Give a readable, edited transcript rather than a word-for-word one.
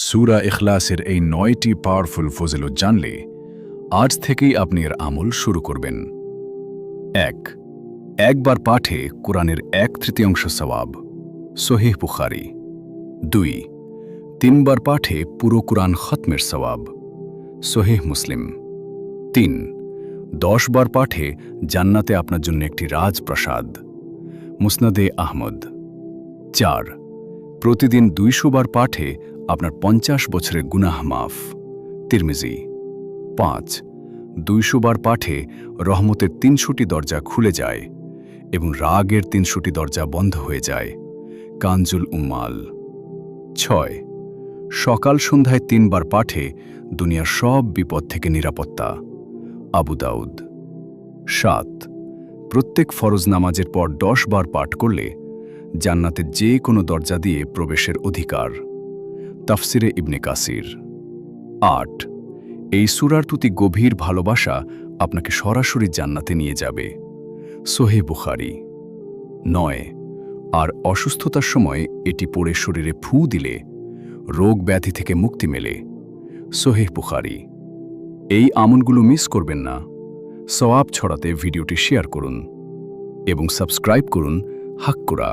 সূরা ইখলাসের এই ৯টি পাওয়ারফুল ফজিলত জানলে আজ থেকেই আপনি এর আমল শুরু করবেন। ১. একবার পাঠে কোরআনের ১/৩ সওয়াব, সহিহ বুখারী। ২. ৩ বার পাঠে পুরো কোরআন খতমের সওয়াব, সহিহ মুসলিম। ৩. ১০ বার পাঠে জান্নাতে আপনার জন্য একটি রাজপ্রাসাদ, মুসনাদে আহমদ। ৪. প্রতিদিন ২০০ বার পাঠে আপনার ৫০ বছরের গুনাহ মাফ, তিরমিজি। ৫. ২০০ বার পাঠে রহমতের ৩০০টি দরজা খুলে যায় এবং রাগের ৩০০টি দরজা বন্ধ হয়ে যায়, কানজুল উম্মাল। ৬. সকাল সন্ধ্যায় ৩ বার পাঠে দুনিয়ার সব বিপদ থেকে নিরাপত্তা, আবু দাউদ। ৭. প্রত্যেক ফরজ নামাজের পর ১০ বার পাঠ করলে জান্নাতের যে কোনো দরজা দিয়ে প্রবেশের অধিকার, তাফসিরে ইবনে কাসির। ৮. এই সূরার প্রতি গভীর ভালোবাসা আপনাকে সরাসরি জান্নাতে নিয়ে যাবে, সহিহ বুখারী। ৯. আর অসুস্থতার সময় এটি পড়ে শরীরে ফু দিলে রোগ ব্যাধি থেকে মুক্তি মেলে, সহিহ বুখারী। এই আমলগুলো মিস করবেন না। সওয়াব ছড়াতে ভিডিওটি শেয়ার করুন এবং সাবস্ক্রাইব করুন হাক্কুরা।